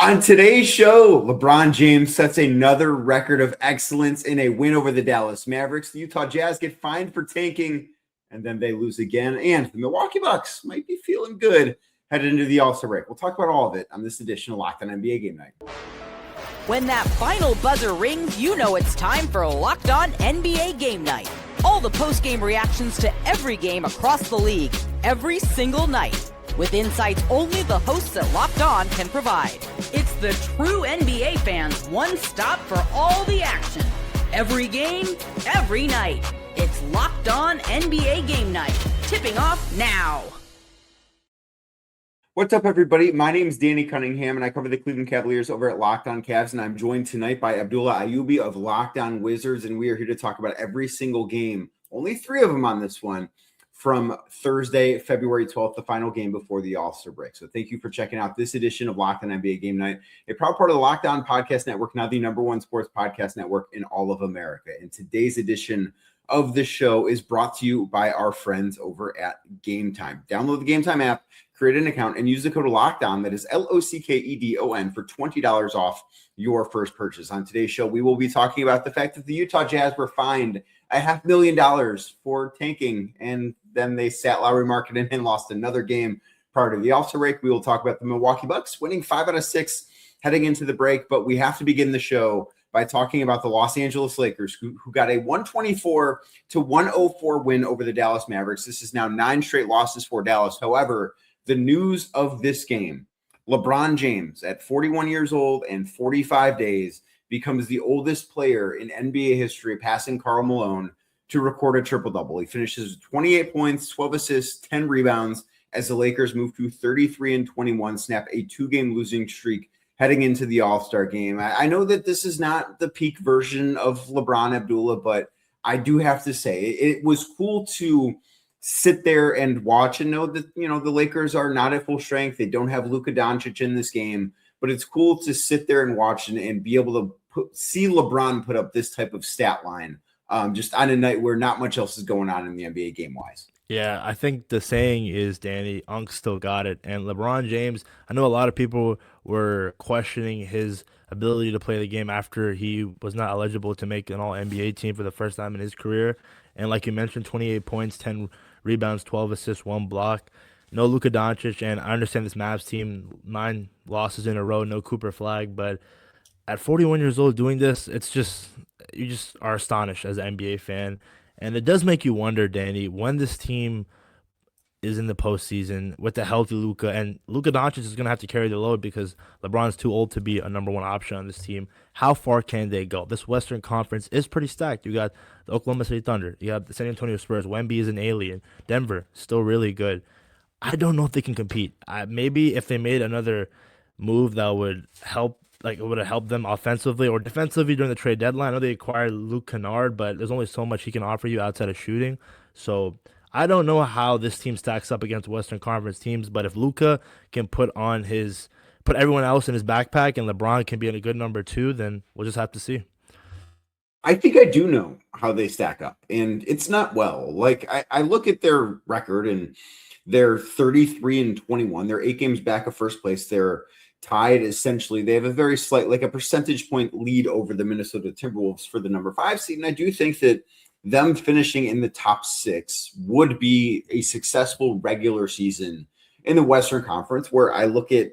On today's show, LeBron James sets another record of excellence in a win over the Dallas Mavericks. The Utah Jazz get fined for tanking, and then they lose again. And the Milwaukee Bucks might be feeling good headed into the All-Star break. We'll talk about all of it on this edition of Locked On NBA Game Night. When that final buzzer rings, you know it's time for Locked On NBA Game Night. All the post-game reactions to every game across the league, every single night, with insights only the hosts at Locked On can provide. It's the true NBA fans' one stop for all the action. Every game, every night. It's Locked On NBA Game Night. Tipping off now. What's up, everybody? My name is Danny Cunningham, and I cover the Cleveland Cavaliers over at Locked On Cavs, and I'm joined tonight by Abdullah Ayubi of Locked On Wizards, and we are here to talk about every single game, only 3 of them on this one, from Thursday, February 12th, the final game before the All-Star break. So thank you for checking out this edition of Locked On NBA Game Night, a proud part of the Locked On Podcast Network, now the #1 sports podcast network in all of America. And today's edition of the show is brought to you by our friends over at Game Time. Download the Game Time app, create an account, and use the code LOCKEDON, that is LOCKEDON, for $20 off your first purchase. On today's show, we will be talking about the fact that the Utah Jazz were fined $500,000 for tanking, and then they sat Lowry Markkanen and lost another game prior to the All-Star break. We will talk about the Milwaukee Bucks winning 5 out of 6 heading into the break, but we have to begin the show by talking about the Los Angeles Lakers, who got a 124-104 win over the Dallas Mavericks. This is now 9 straight losses for Dallas. However, the news of this game, LeBron James, at 41 years old and 45 days, becomes the oldest player in NBA history, passing Karl Malone, to record a triple-double. He finishes with 28 points, 12 assists, 10 rebounds, as the Lakers move to 33-21, snap a 2-game losing streak heading into the All-Star game. I know that this is not the peak version of LeBron Abdullah, but I do have to say it was cool to sit there and watch and know that, the Lakers are not at full strength. They don't have Luka Doncic in this game, but it's cool to sit there and watch and be able to see LeBron put up this type of stat line just on a night where not much else is going on in the NBA game-wise. Yeah, I think the saying is, Danny, Unc still got it. And LeBron James, I know a lot of people were questioning his ability to play the game after he was not eligible to make an All-NBA team for the first time in his career. And like you mentioned, 28 points, 10 rebounds, 12 assists, 1 block. No Luka Doncic, and I understand this Mavs team, 9 losses in a row, no Cooper Flag, but at 41 years old doing this, it's just, you just are astonished as an NBA fan. And it does make you wonder, Danny, when this team is in the postseason with the healthy Luka, and Luka Doncic is going to have to carry the load because LeBron's too old to be a #1 option on this team. How far can they go? This Western Conference is pretty stacked. You got the Oklahoma City Thunder. You got the San Antonio Spurs. Wemby is an alien. Denver, still really good. I don't know if they can compete. Maybe if they made another move that would help, like it would have helped them offensively or defensively during the trade deadline. I know they acquired Luke Kennard, but there's only so much he can offer you outside of shooting. So I don't know how this team stacks up against Western Conference teams, but if Luka can put everyone else in his backpack and LeBron can be in a good number 2, then we'll just have to see. I think I do know how they stack up, and it's not well. Like I look at their record, and they're 33-21. They're 8 games back of first place. They're tied essentially. They have a very slight, like a percentage point lead over the Minnesota Timberwolves for the number 5 seed. And I do think that them finishing in the top 6 would be a successful regular season in the Western Conference, where I look at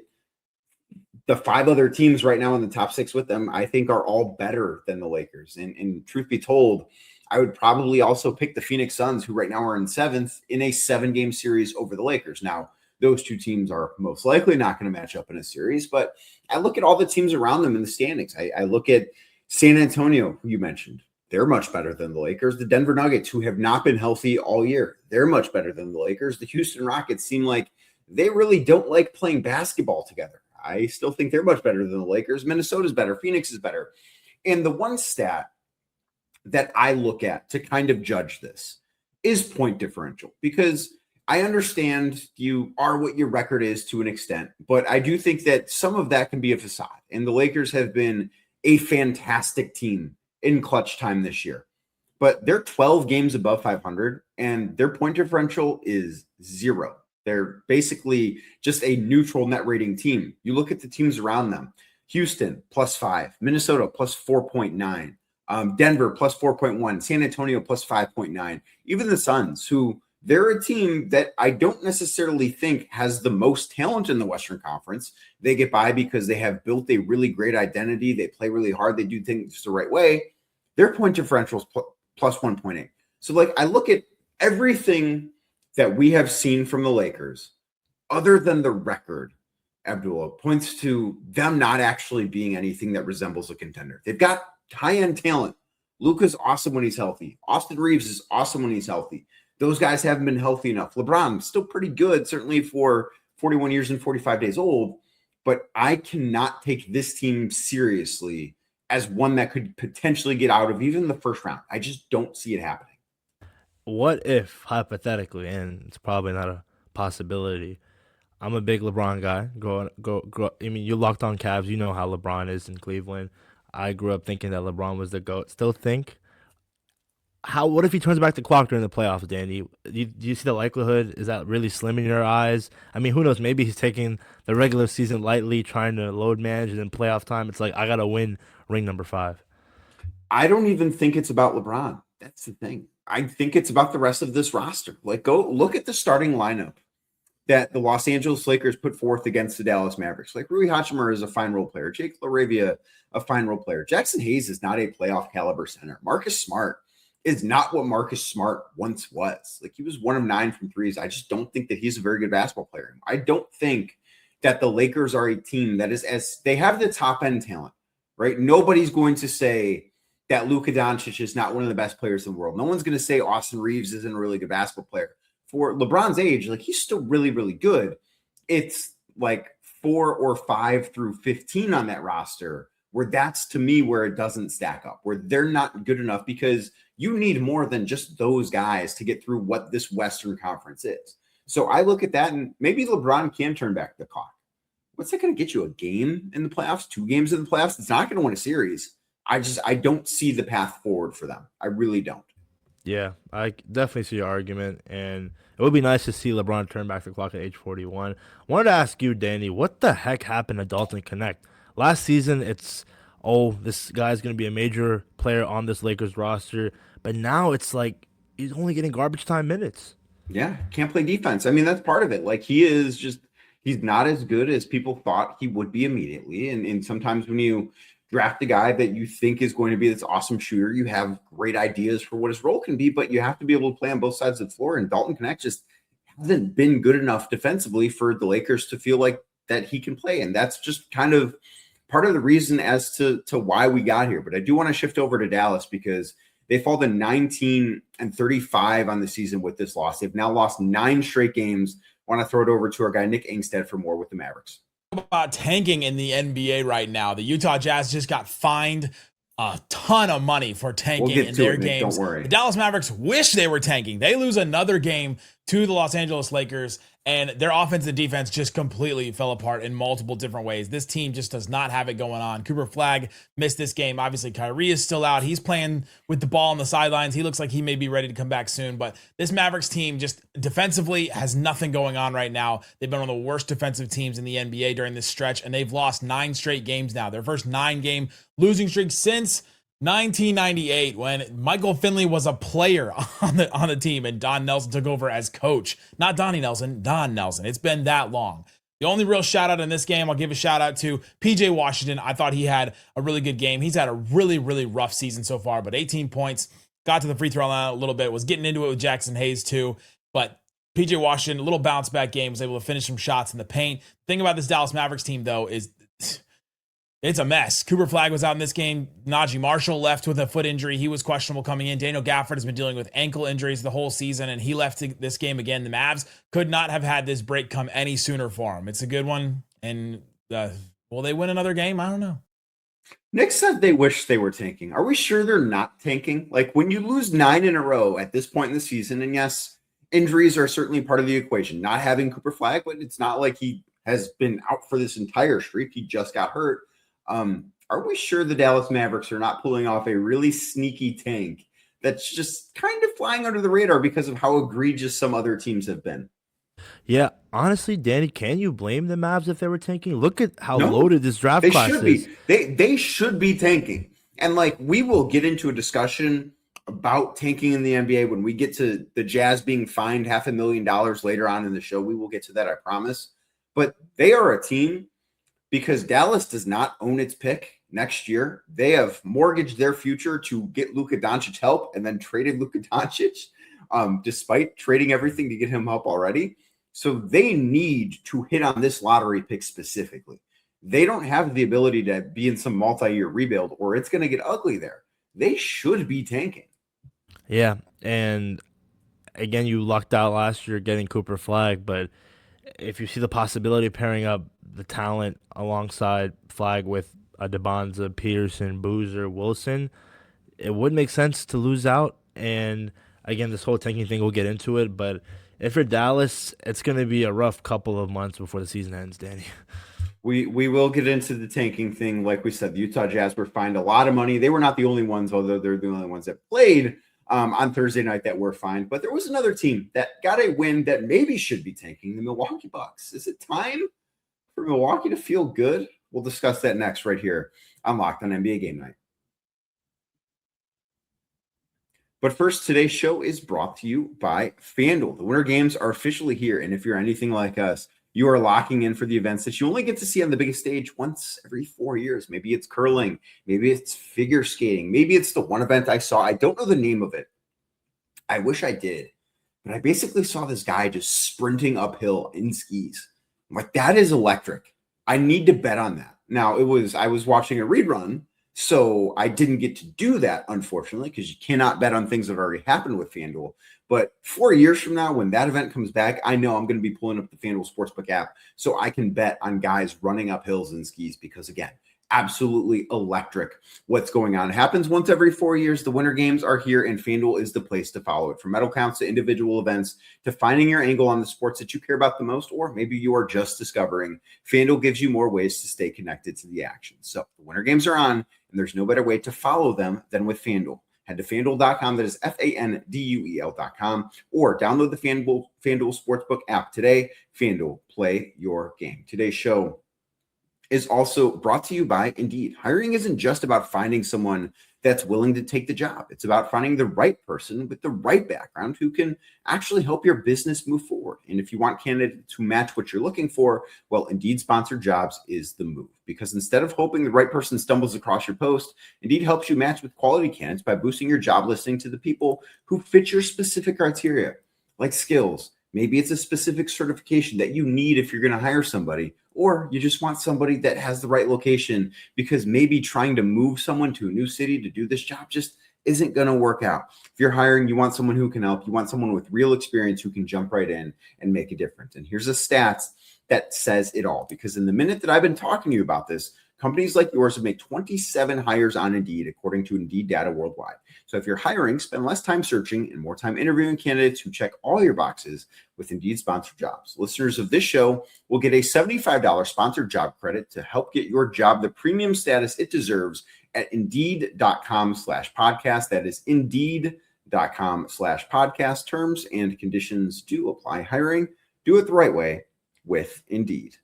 the 5 other teams right now in the top 6 with them, I think are all better than the Lakers. And truth be told, I would probably also pick the Phoenix Suns, who right now are in 7th, in a 7-game series over the Lakers. Now, those 2 teams are most likely not going to match up in a series, but I look at all the teams around them in the standings. I look at San Antonio, who you mentioned. They're much better than the Lakers. The Denver Nuggets, who have not been healthy all year, they're much better than the Lakers. The Houston Rockets seem like they really don't like playing basketball together. I still think they're much better than the Lakers. Minnesota's better. Phoenix is better. And the one stat that I look at to kind of judge this is point differential, because I understand you are what your record is to an extent, but I do think that some of that can be a facade. And the Lakers have been a fantastic team in clutch time this year, but they're 12 games above 500 and their point differential is 0. They're basically just a neutral net rating team. You look at the teams around them. Houston, +5. Minnesota, +4.9. Denver, +4.1. San Antonio, +5.9. Even the Suns, who they're a team that I don't necessarily think has the most talent in the Western Conference. They get by because they have built a really great identity. They play really hard. They do things the right way. Their point differential is +1.8. So, like, I look at everything that we have seen from the Lakers, other than the record, Abdullah, points to them not actually being anything that resembles a contender. They've got high-end talent. Luka's awesome when he's healthy. Austin Reeves is awesome when he's healthy. Those guys haven't been healthy enough. LeBron, still pretty good, certainly for 41 years and 45 days old, but I cannot take this team seriously as one that could potentially get out of even the first round. I just don't see it happening. What if, hypothetically, and it's probably not a possibility, I'm a big LeBron guy. I mean, you locked on Cavs. You know how LeBron is in Cleveland. I grew up thinking that LeBron was the GOAT. Still think. What if he turns back the clock during the playoffs, Danny? Do you see the likelihood? Is that really slim in your eyes? I mean, who knows? Maybe he's taking the regular season lightly, trying to load manage, and then playoff time, it's like, I got to win ring number 5. I don't even think it's about LeBron. That's the thing. I think it's about the rest of this roster. Like, go look at the starting lineup that the Los Angeles Lakers put forth against the Dallas Mavericks. Like, Rui Hachimura is a fine role player. Jake LaRavia, a fine role player. Jackson Hayes is not a playoff caliber center. Marcus Smart is not what Marcus Smart once was. Like, he was 1 of 9 from threes. I just don't think that he's a very good basketball player. I don't think that the Lakers are a team that is they have the top end talent, right? Nobody's going to say that Luka Doncic is not one of the best players in the world. No one's going to say Austin Reeves isn't a really good basketball player. For LeBron's age, like, he's still really, really good. It's like 4 or 5 through 15 on that roster where that's, to me, where it doesn't stack up, where they're not good enough, because you need more than just those guys to get through what this Western Conference is. So I look at that, and maybe LeBron can turn back the clock. What's that going to get you? A game in the playoffs? 2 games in the playoffs? It's not going to win a series. I don't see the path forward for them. I really don't. Yeah, I definitely see your argument, and it would be nice to see LeBron turn back the clock at age 41. Wanted to ask you, Danny, what the heck happened to Dalton Connect? Last season, it's, this guy's going to be a major player on this Lakers roster, but now it's like he's only getting garbage time minutes. Yeah, can't play defense. I mean, that's part of it. Like, he's not as good as people thought he would be immediately, and sometimes when you draft a guy that you think is going to be this awesome shooter, you have great ideas for what his role can be, but you have to be able to play on both sides of the floor. And Dalton Connect just hasn't been good enough defensively for the Lakers to feel like that he can play. And that's just kind of part of the reason as to why we got here. But I do want to shift over to Dallas, because they fall to 19-35 on the season with this loss. They've now lost 9 straight games. I want to throw it over to our guy, Nick Ingstead, for more with the Mavericks. About tanking in the NBA right now. The Utah Jazz just got fined a ton of money for tanking in their games. Don't worry. The Dallas Mavericks wish they were tanking. They lose another game to the Los Angeles Lakers, and their offense and defense just completely fell apart in multiple different ways. This team just does not have it going on. Cooper Flagg missed this game. Obviously, Kyrie is still out. He's playing with the ball on the sidelines. He looks like he may be ready to come back soon, but this Mavericks team just defensively has nothing going on right now. They've been one of the worst defensive teams in the NBA during this stretch, and they've lost 9 straight games now. Their first 9-game losing streak since 1998, when Michael Finley was a player on the team and Don Nelson took over as coach. Not Donnie Nelson, Don Nelson. It's been that long. The only real shout out in this game, I'll give a shout out to PJ Washington. I thought he had a really good game. He's had a really, really rough season so far, but 18 points, got to the free throw line a little bit, was getting into it with Jackson Hayes too. But PJ Washington, a little bounce back game, was able to finish some shots in the paint. The thing about this Dallas Mavericks team, though, is it's a mess. Cooper Flagg was out in this game. Najee Marshall left with a foot injury. He was questionable coming in. Daniel Gafford has been dealing with ankle injuries the whole season, and he left this game again. The Mavs could not have had this break come any sooner for him. It's a good one, and will they win another game? I don't know. Nick said they wish they were tanking. Are we sure they're not tanking? Like, when you lose 9 in a row at this point in the season, and yes, injuries are certainly part of the equation. Not having Cooper Flagg, but it's not like he has been out for this entire streak. He just got hurt. Are we sure the Dallas Mavericks are not pulling off a really sneaky tank that's just kind of flying under the radar because of how egregious some other teams have been? Yeah, honestly, Danny, can you blame the Mavs if they were tanking? Look at how No, loaded this draft they class should is. be. They should be tanking. And like we will get into a discussion about tanking in the NBA when we get to the Jazz being fined $500,000 later on in the show. We will get to that, I promise. But they are a team because Dallas does not own its pick next year. They have mortgaged their future to get Luka Doncic help and then traded Luka Doncic, despite trading everything to get him help already. So they need to hit on this lottery pick specifically. They don't have the ability to be in some multi-year rebuild or it's going to get ugly there. They should be tanking. Yeah, and again, you lucked out last year getting Cooper Flag, but if you see the possibility of pairing up the talent alongside Flag with DeBonza, Peterson, Boozer, Wilson, it would make sense to lose out. And again, this whole tanking thing, we'll get into it. But if you're Dallas, it's going to be a rough couple of months before the season ends, Danny. We will get into the tanking thing. Like we said, the Utah Jazz were fined a lot of money. They were not the only ones, although they're the only ones that played on Thursday night that were fined. But there was another team that got a win that maybe should be tanking, the Milwaukee Bucks. Is it time for Milwaukee to feel good? We'll discuss that next right here on Locked On NBA Game Night. But first, today's show is brought to you by FanDuel. The Winter Games are officially here, and if you're anything like us, you are locking in for the events that you only get to see on the biggest stage once every 4 years. Maybe it's curling. Maybe it's figure skating. Maybe it's the one event I saw. I don't know the name of it. I wish I did. But I basically saw this guy just sprinting uphill in skis. I'm like, that is electric. I need to bet on that. Now, I was watching a rerun, so I didn't get to do that, unfortunately, because you cannot bet on things that have already happened with FanDuel. But 4 years from now, when that event comes back, I know I'm going to be pulling up the FanDuel Sportsbook app so I can bet on guys running up hills in skis because, again, absolutely electric what's going on. It happens once every 4 years. The Winter Games are here, and FanDuel is the place to follow it. From medal counts to individual events to finding your angle on the sports that you care about the most, or maybe you are just discovering, FanDuel gives you more ways to stay connected to the action. So the Winter Games are on, and there's no better way to follow them than with FanDuel. Head to FanDuel.com, that is FanDuel.com, or download the FanDuel Sportsbook app today. FanDuel, play your game. Today's show is also brought to you by Indeed. Hiring isn't just about finding someone that's willing to take the job. It's about finding the right person with the right background who can actually help your business move forward. And if you want candidates who match what you're looking for, well, Indeed Sponsored Jobs is the move. Because instead of hoping the right person stumbles across your post, Indeed helps you match with quality candidates by boosting your job listing to the people who fit your specific criteria, like skills. Maybe it's a specific certification that you need if you're going to hire somebody, or you just want somebody that has the right location because maybe trying to move someone to a new city to do this job just isn't going to work out. If you're hiring, you want someone who can help. You want someone with real experience who can jump right in and make a difference. And here's a stats that says it all, because in the minute that I've been talking to you about this, companies like yours have made 27 hires on Indeed, according to Indeed data worldwide. So if you're hiring, spend less time searching and more time interviewing candidates who check all your boxes with Indeed Sponsored Jobs. Listeners of this show will get a $75 sponsored job credit to help get your job the premium status it deserves at Indeed.com/podcast. That is Indeed.com/podcast. Terms and conditions do apply. Hiring, do it the right way with Indeed.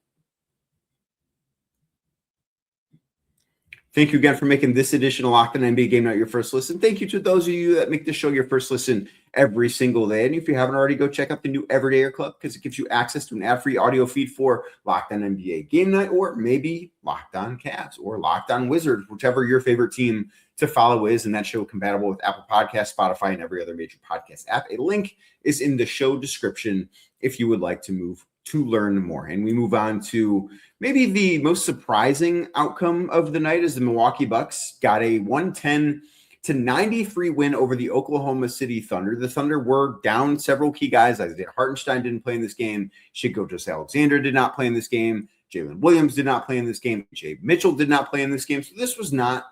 Thank you again for making this edition of Locked On NBA Game Night your first listen. Thank you to those of you that make this show your first listen every single day. And if you haven't already, go check out the new Everydayer Club because it gives you access to an ad-free audio feed for Locked On NBA Game Night, or maybe Locked On Cavs or Locked On Wizards, whichever your favorite team to follow is. And that show compatible with Apple Podcasts, Spotify, and every other major podcast app. A link is in the show description if you would like to learn more. And we move on to maybe the most surprising outcome of the night, is the Milwaukee Bucks got a 110-93 win over the Oklahoma City Thunder. The Thunder were down several key guys. Isaiah Hartenstein didn't play in this game. Shai Gilgeous-Alexander did not play in this game. Jalen Williams did not play in this game. Jay Mitchell did not play in this game. So this was not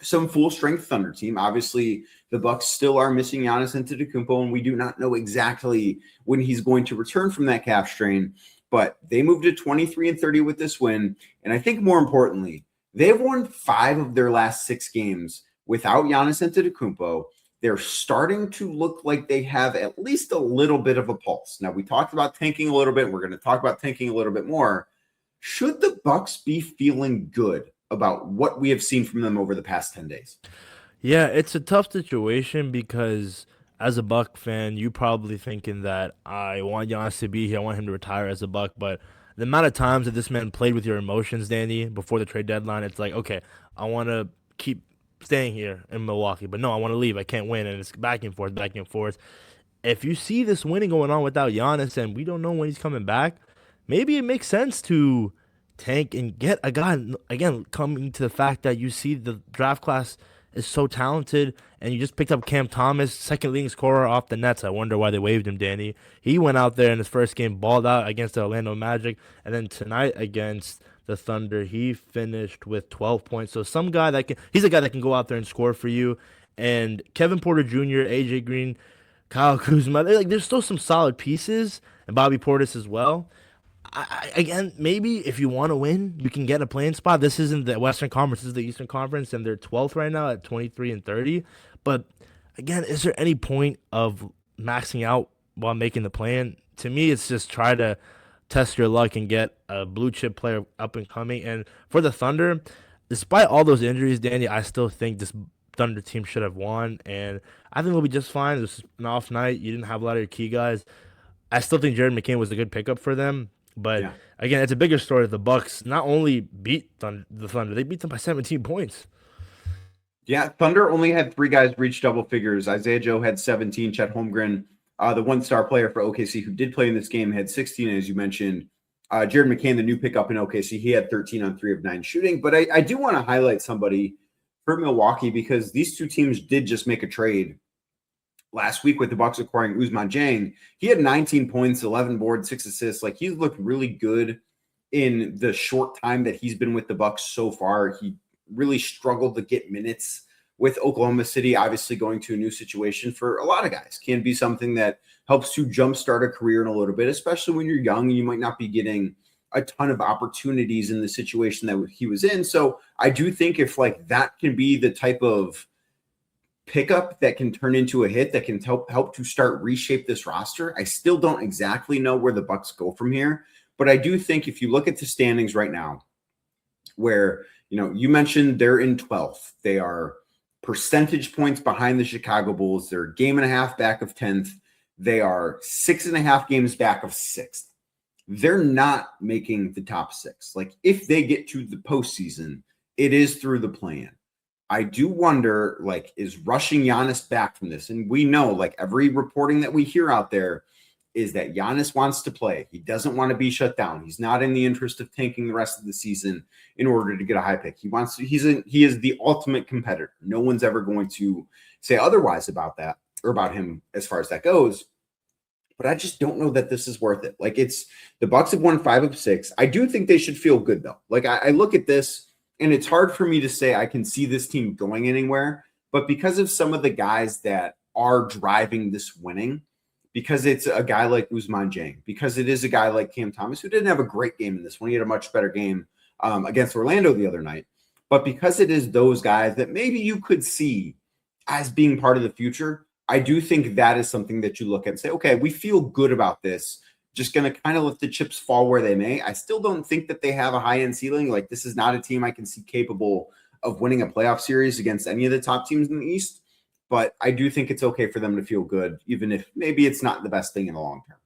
some full-strength Thunder team. Obviously, the Bucks still are missing Giannis Antetokounmpo, and we do not know exactly when he's going to return from that calf strain. But they moved to 23-30 with this win. And I think more importantly, they've won 5 of their last 6 games without Giannis Antetokounmpo. they're starting to look like they have at least a little bit of a pulse. Now, we talked about tanking a little bit. We're going to talk about tanking a little bit more. Should the Bucks be feeling good about what we have seen from them over the past 10 days? Yeah, it's a tough situation because as a Buck fan, you probably thinking that I want Giannis to be here. I want him to retire as a Buck. But the amount of times that this man played with your emotions, Danny, before the trade deadline, it's like, okay, I want to keep staying here in Milwaukee. But no, I want to leave. I can't win. And it's back and forth, back and forth. If you see this winning going on without Giannis and we don't know when he's coming back, maybe it makes sense to tank and get a guy, again, coming to the fact that you see the draft class is so talented, and you just picked up Cam Thomas, second leading scorer off the Nets. I wonder why they waived him, Danny. He went out there in his first game, balled out against the Orlando Magic, and then tonight against the Thunder, he finished with 12 points. So he's a guy that can go out there and score for you. And Kevin Porter Jr., AJ Green, Kyle Kuzma, there's still some solid pieces, and Bobby Portis as well. Again, maybe if you want to win, you can get a playing spot. This isn't the Western Conference, this is the Eastern Conference, and they're 12th right now at 23-30. But again, is there any point of maxing out while making the plan? To me, it's just try to test your luck and get a blue chip player up and coming. And for the Thunder, despite all those injuries, Danny, I still think this Thunder team should have won, and I think we'll be just fine. This is an off night. You didn't have a lot of your key guys. I still think Jared McCain was a good pickup for them. But again, it's a bigger story. The Bucks not only beat the Thunder, they beat them by 17 points. Yeah, Thunder only had 3 guys reach double figures. Isaiah Joe had 17. Chet Holmgren, the one-star player for OKC who did play in this game, had 16, as you mentioned. Jared McCain, the new pickup in OKC, he had 13 on 3 of 9 shooting. But I do want to highlight somebody for Milwaukee because these two teams did just make a trade last week with the Bucks acquiring Ousmane Dieng. He had 19 points, 11 boards, 6 assists. Like, he's looked really good in the short time that he's been with the Bucks so far. He really struggled to get minutes with Oklahoma City. Obviously, going to a new situation for a lot of guys can be something that helps to jumpstart a career in a little bit, especially when you're young and you might not be getting a ton of opportunities in the situation that he was in. So I do think if like that can be the type of pickup that can turn into a hit that can help to start reshape this roster. I still don't exactly know where the Bucks go from here, but I do think if you look at the standings right now, where you mentioned they're in 12th, they are percentage points behind the Chicago Bulls. They're a game and a half back of 10th. They are 6.5 games back of 6th. They're not making the top 6. Like, if they get to the postseason, it is through the play-in. I do wonder, like, is rushing Giannis back from this? And we know, like, every reporting that we hear out there is that Giannis wants to play. He doesn't want to be shut down. He's not in the interest of tanking the rest of the season in order to get a high pick. He wants to, he is the ultimate competitor. No one's ever going to say otherwise about that or about him as far as that goes. But I just don't know that this is worth it. Like, the Bucks have won 5 of 6. I do think they should feel good though. Like, I look at this, and it's hard for me to say I can see this team going anywhere, but because of some of the guys that are driving this winning, because it's a guy like Ousmane Dieng, because it is a guy like Cam Thomas, who didn't have a great game in this one. He had a much better game against Orlando the other night. But because it is those guys that maybe you could see as being part of the future, I do think that is something that you look at and say, okay, we feel good about this. Just going to kind of let the chips fall where they may. I still don't think that they have a high-end ceiling. Like, this is not a team I can see capable of winning a playoff series against any of the top teams in the East. But I do think it's okay for them to feel good, even if maybe it's not the best thing in the long term.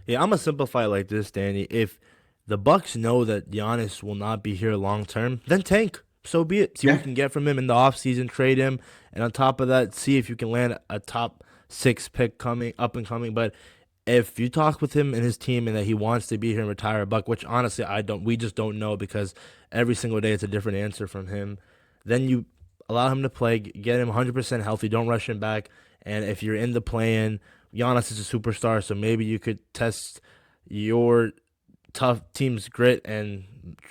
Yeah, I'm going to simplify it like this, Danny. If the Bucks know that Giannis will not be here long term, then tank. So be it. See what you can get from him in the offseason, trade him. And on top of that, see if you can land a top 6 pick up and coming. But if you talk with him and his team and that he wants to be here and retire a Buck, which honestly we just don't know because every single day it's a different answer from him, then you allow him to play, get him 100% healthy, don't rush him back. And if you're in the play-in, Giannis is a superstar, so maybe you could test your tough team's grit and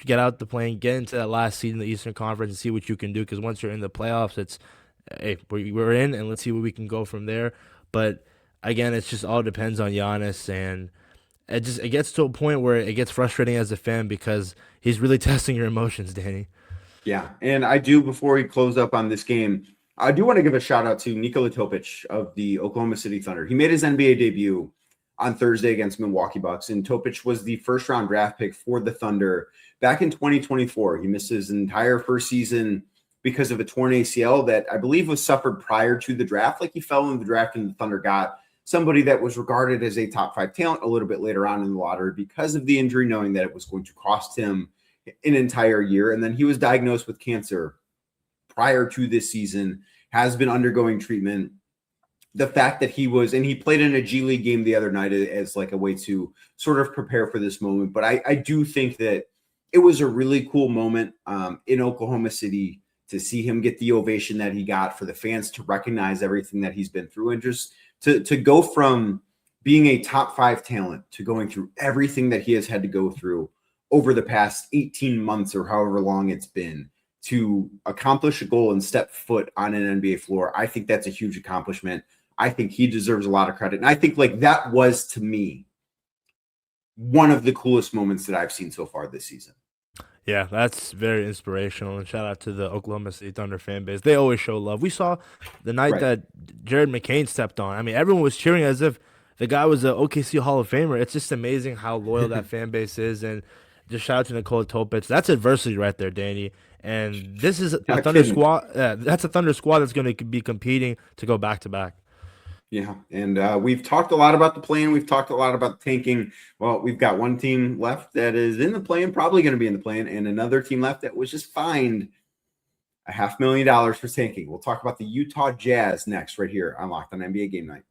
get out the play-in, get into that last seed in the Eastern Conference and see what you can do, because once you're in the playoffs, it's, hey, we're in, and let's see where we can go from there. But again, it's just all depends on Giannis, and it gets to a point where it gets frustrating as a fan because he's really testing your emotions, Danny. Yeah, and I do, before we close up on this game, I do want to give a shout out to Nikola Topic of the Oklahoma City Thunder. He made his NBA debut on Thursday against Milwaukee Bucks, and Topic was the first round draft pick for the Thunder back in 2024. He missed his entire first season because of a torn ACL that I believe was suffered prior to the draft. Like, he fell in the draft and the Thunder got somebody that was regarded as a top 5 talent a little bit later on in the lottery because of the injury, knowing that it was going to cost him an entire year. And then he was diagnosed with cancer prior to this season, has been undergoing treatment. The fact that he played in a G League game the other night as like a way to sort of prepare for this moment. But I do think that it was a really cool moment in Oklahoma City to see him get the ovation that he got, for the fans to recognize everything that he's been through, and just to go from being a top 5 talent to going through everything that he has had to go through over the past 18 months or however long it's been to accomplish a goal and step foot on an NBA floor. I think that's a huge accomplishment. I think he deserves a lot of credit. And I think, like, that was, to me, one of the coolest moments that I've seen so far this season. Yeah, that's very inspirational, and shout out to the Oklahoma City Thunder fan base. They always show love. We saw the night that Jared McCain stepped on. I mean, everyone was cheering as if the guy was a OKC Hall of Famer. It's just amazing how loyal that fan base is, and just shout out to Nikola Topic. That's adversity right there, Danny. And this is a Thunder squad. That's a Thunder squad that's going to be competing to go back to back. Yeah, and we've talked a lot about the play-in. We've talked a lot about tanking. Well, we've got one team left that is in the play-in, probably going to be in the play-in, and another team left that was just fined $500,000 for tanking. We'll talk about the Utah Jazz next, right here on Locked On NBA Game Night.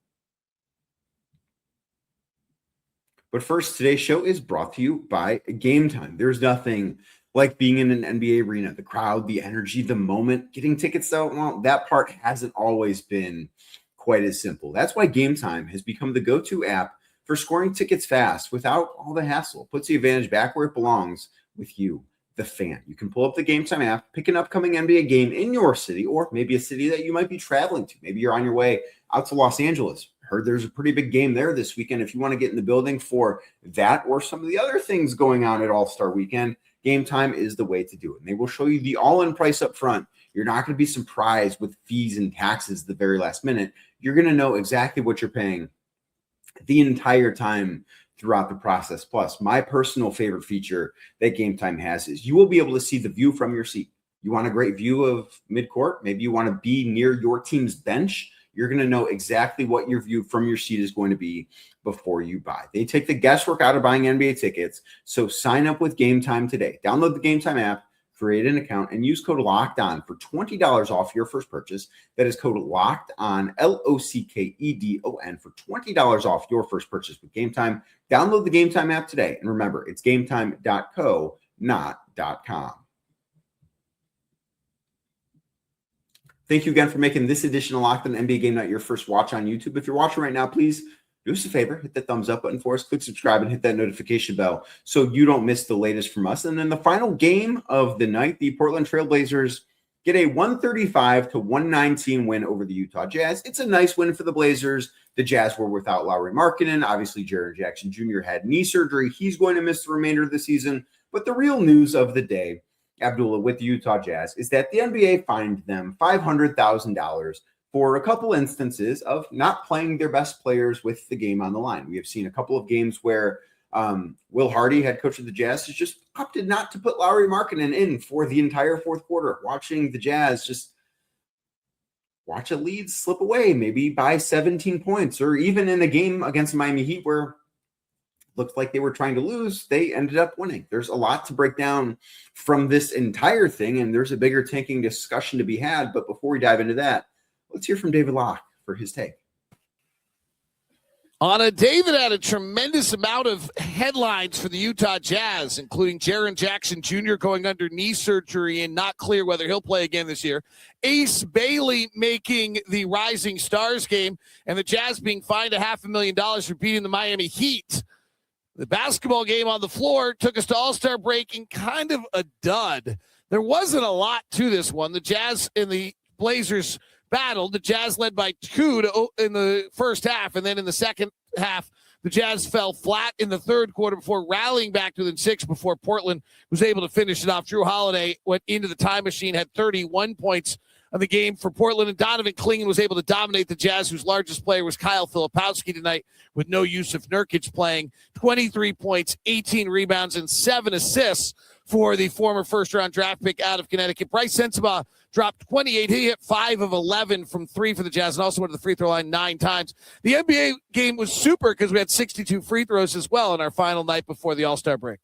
But first, today's show is brought to you by Game Time. There's nothing like being in an NBA arena, the crowd, the energy, the moment. Getting tickets, though, well, that part hasn't always been quite as simple. That's why Game Time has become the go-to app for scoring tickets fast without all the hassle. Puts the advantage back where it belongs, with you, the fan. You can pull up the Game Time app, pick an upcoming NBA game in your city, or maybe a city that you might be traveling to. Maybe you're on your way out to Los Angeles. Heard there's a pretty big game there this weekend. If you want to get in the building for that or some of the other things going on at All-Star Weekend, Game Time is the way to do it. And they will show you the all-in price up front. You're not going to be surprised with fees and taxes the very last minute. You're going to know exactly what you're paying the entire time throughout the process. Plus, my personal favorite feature that Game Time has is you will be able to see the view from your seat. You want a great view of midcourt? Maybe you want to be near your team's bench. You're going to know exactly what your view from your seat is going to be before you buy. They take the guesswork out of buying NBA tickets. So sign up with Game Time today. Download the Game Time app, create an account, and use code LOCKEDON for $20 off your first purchase. That is code LOCKEDON, LOCKEDON, for $20 off your first purchase with Game Time. Download the Game Time app today. And remember, it's gametime.co, not .com. Thank you again for making this edition of Locked On NBA Game Night your first watch on YouTube. If you're watching right now, please do us a favor, hit that thumbs up button for us, click subscribe, and hit that notification bell so you don't miss the latest from us. And then the final game of the night, the Portland Trail Blazers get a 135-119 win over the Utah Jazz. It's a nice win for the Blazers. The Jazz were without Lauri Markkanen. Obviously, Jaren Jackson Jr. had knee surgery. He's going to miss the remainder of the season. But the real news of the day, Abdullah, with the Utah Jazz, is that the NBA fined them $500,000 for a couple instances of not playing their best players with the game on the line. We have seen a couple of games where Will Hardy, head coach of the Jazz, has just opted not to put Lauri Markkanen in for the entire fourth quarter, watching the Jazz just watch a lead slip away, maybe by 17 points, or even in a game against Miami Heat where looked like they were trying to lose, they ended up winning. There's a lot to break down from this entire thing, and there's a bigger tanking discussion to be had. But before we dive into that, let's hear from David Locke for his take. David had a tremendous amount of headlines for the Utah Jazz, including Jaren Jackson Jr. going under knee surgery and not clear whether he'll play again this year. Ace Bailey making the Rising Stars game, and the Jazz being fined $500,000 for beating the Miami Heat. The basketball game on the floor took us to All-Star break and kind of a dud. There wasn't a lot to this one. The Jazz and the Blazers battled. The Jazz led by 2 in the first half, and then in the second half, the Jazz fell flat in the third quarter before rallying back to within 6 before Portland was able to finish it off. Drew Holiday went into the time machine, had 31 points on the game for Portland, and Donovan Clingan was able to dominate the Jazz, whose largest player was Kyle Filipowski tonight, with no Yusuf Nurkic playing. 23 points, 18 rebounds, and 7 assists for the former first-round draft pick out of Connecticut. Bryce Sensabaugh dropped 28. He hit 5 of 11 from 3 for the Jazz and also went to the free throw line 9 times. The NBA game was super because we had 62 free throws as well on our final night before the All-Star break.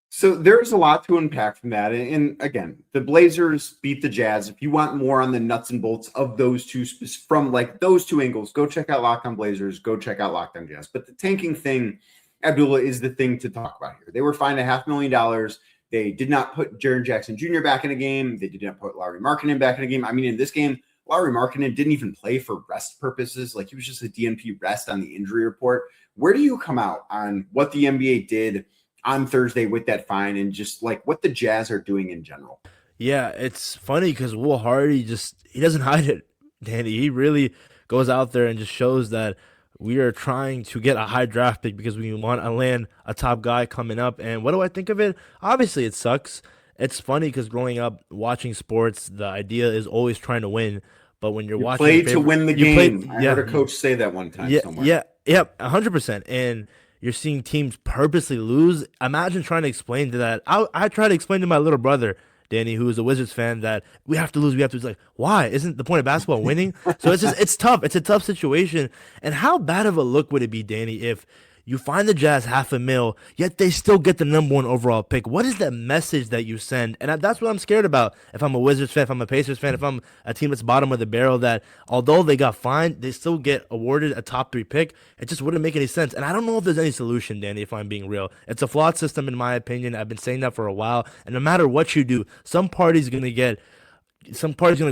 So there's a lot to unpack from that. And again, the Blazers beat the Jazz. If you want more on the nuts and bolts of those two, from like those two angles, go check out Locked On Blazers, go check out Locked On Jazz. But the tanking thing, Abdullah, is the thing to talk about here. They were fined $500,000. They did not put Jaren Jackson Jr. back in a game. They did not put Lauri Markkanen back in a game. I mean, in this game, Lauri Markkanen didn't even play for rest purposes. Like, he was just a DNP rest on the injury report. Where do you come out on what the NBA did on Thursday with that fine and just like what the Jazz are doing in general? Yeah, it's funny because Will Hardy he doesn't hide it, Danny. He really goes out there and just shows that we are trying to get a high draft pick because we want to land a top guy coming up. And what do I think of it? Obviously, it sucks. It's funny because growing up watching sports, the idea is always trying to win. But when you're watching, play to win the game. I heard a coach say that one time yeah, somewhere. Yeah, 100%. And you're seeing teams purposely lose. Imagine trying to explain to that. I try to explain to my little brother, Danny, who is a Wizards fan, that we have to lose. We have to. It's like, why? Isn't the point of basketball winning? So it's tough. It's a tough situation. And how bad of a look would it be, Danny, if you find the Jazz $500,000, yet they still get the #1 overall pick? What is that message that you send? And that's what I'm scared about. If I'm a Wizards fan, if I'm a Pacers fan, if I'm a team that's bottom of the barrel, that although they got fined, they still get awarded a top 3 pick. It just wouldn't make any sense. And I don't know if there's any solution, Danny, if I'm being real. It's a flawed system, in my opinion. I've been saying that for a while. And no matter what you do, some party's going to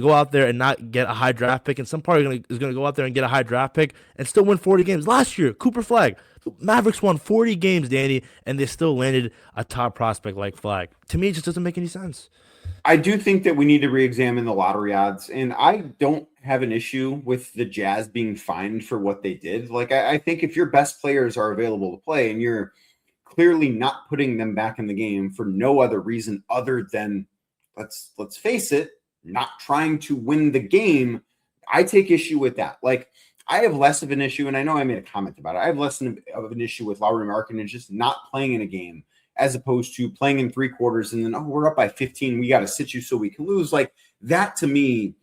go out there and not get a high draft pick, and some party is going to go out there and get a high draft pick and still win 40 games. Last year, Cooper Flag, the Mavericks won 40 games, Danny, and they still landed a top prospect like Flag. To me, it just doesn't make any sense. I do think that we need to re-examine the lottery odds, and I don't have an issue with the Jazz being fined for what they did. Like, I think if your best players are available to play and you're clearly not putting them back in the game for no other reason other than, let's face it, not trying to win the game, I take issue with that. Like, I have less of an issue, and I know I made a comment about it. I have less of an issue with Lauri Markkanen just not playing in a game as opposed to playing in 3 quarters and then, we're up by 15. We got to sit you so we can lose. Like, that to me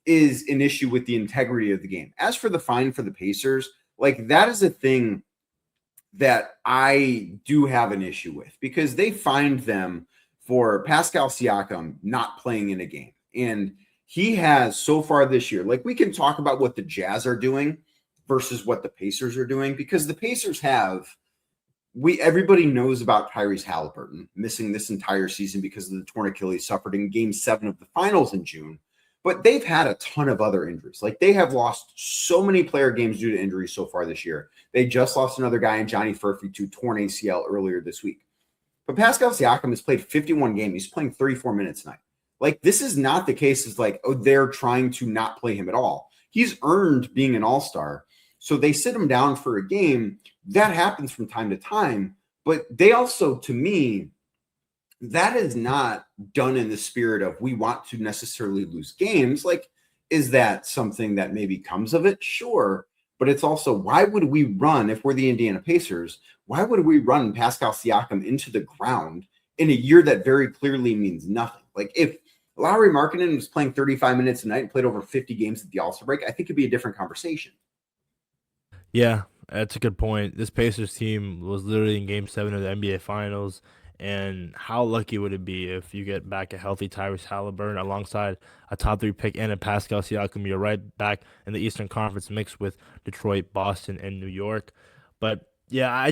is an issue with the integrity of the game. As for the fine for the Pacers, like, that is a thing that I do have an issue with because they fined them for Pascal Siakam not playing in a game. And he has so far this year, like, we can talk about what the Jazz are doing versus what the Pacers are doing, because the Pacers everybody knows about Tyrese Halliburton missing this entire season because of the torn Achilles suffered in Game 7 of the finals in June. But they've had a ton of other injuries. Like, they have lost so many player games due to injuries so far this year. They just lost another guy in Johnny Furphy to torn ACL earlier this week. But Pascal Siakam has played 51 games. He's playing 34 minutes tonight. Like, this is not the case. It's like, they're trying to not play him at all. He's earned being an all-star. So they sit him down for a game. That happens from time to time. But they also, to me, that is not done in the spirit of we want to necessarily lose games. Like, is that something that maybe comes of it? Sure. But it's also, why would we run, if we're the Indiana Pacers, why would we run Pascal Siakam into the ground in a year that very clearly means nothing? Like, if Lauri Markkanen was playing 35 minutes a night and played over 50 games at the All-Star break, I think it'd be a different conversation. Yeah, that's a good point. This Pacers team was literally in Game 7 of the NBA Finals, and how lucky would it be if you get back a healthy Tyrese Halliburton alongside a top 3 pick and a Pascal Siakam? You're right back in the Eastern Conference mix with Detroit, Boston, and New York. But, yeah,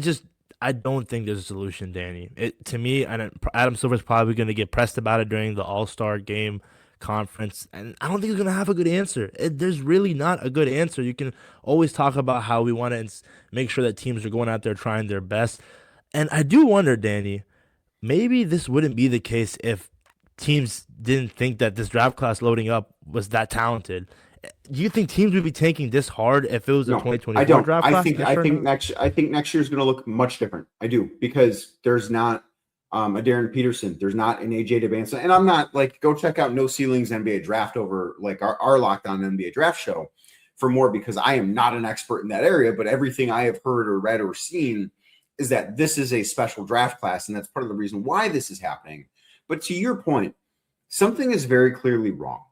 I don't think there's a solution, Danny. To me, and Adam Silver's probably going to get pressed about it during the All-Star game conference, and I don't think he's going to have a good answer. There's really not a good answer. You can always talk about how we want to make sure that teams are going out there trying their best. And I do wonder, Danny, maybe this wouldn't be the case if teams didn't think that this draft class loading up was that talented. Do you think teams would be tanking this hard if it was a 2024 draft class? I think next year is going to look much different. I do, because there's not a Darren Peterson. There's not an AJ DeBanson. And I'm not like, go check out No Ceilings NBA Draft over like our Locked On NBA Draft show for more, because I am not an expert in that area, but everything I have heard or read or seen is that this is a special draft class, and that's part of the reason why this is happening. But to your point, something is very clearly wrong,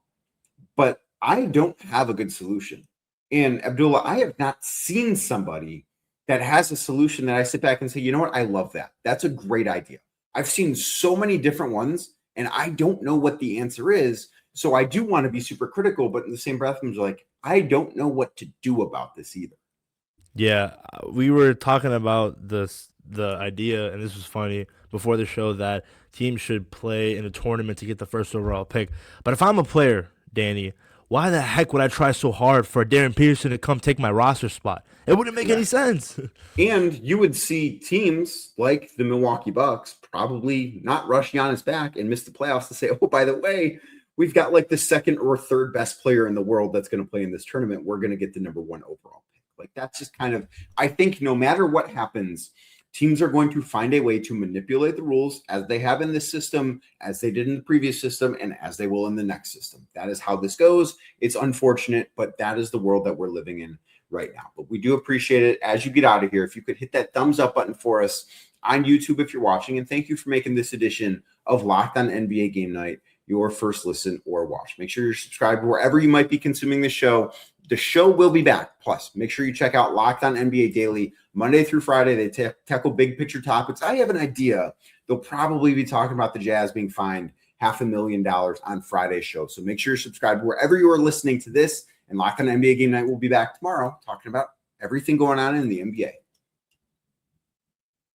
but I don't have a good solution. And Abdullah, I have not seen somebody that has a solution that I sit back and say, you know what, I love that. That's a great idea. I've seen so many different ones, and I don't know what the answer is. So I do want to be super critical, but in the same breath, I'm like, I don't know what to do about this either. Yeah, we were talking about the idea, and this was funny before the show, that teams should play in a tournament to get the first overall pick. But if I'm a player, Danny, why the heck would I try so hard for Darren Peterson to come take my roster spot? It wouldn't make any sense. And you would see teams like the Milwaukee Bucks probably not rush Giannis back and miss the playoffs to say, oh, by the way, we've got like the second or third best player in the world that's going to play in this tournament. We're going to get the number 1 overall pick. Like, that's just kind of, I think no matter what happens, teams are going to find a way to manipulate the rules as they have in this system, as they did in the previous system, and as they will in the next system. That is how this goes. It's unfortunate, but that is the world that we're living in right now. But we do appreciate it. As you get out of here, if you could hit that thumbs up button for us on YouTube if you're watching, and thank you for making this edition of Locked On NBA Game Night your first listen or watch. Make sure you're subscribed wherever you might be consuming the show. The show will be back. Plus, make sure you check out Locked On NBA Daily Monday through Friday. They tackle big picture topics. I have an idea. They'll probably be talking about the Jazz being fined $500,000 on Friday's show. So make sure you're subscribed wherever you are listening to this. And Locked On NBA Game Night will be back tomorrow talking about everything going on in the NBA.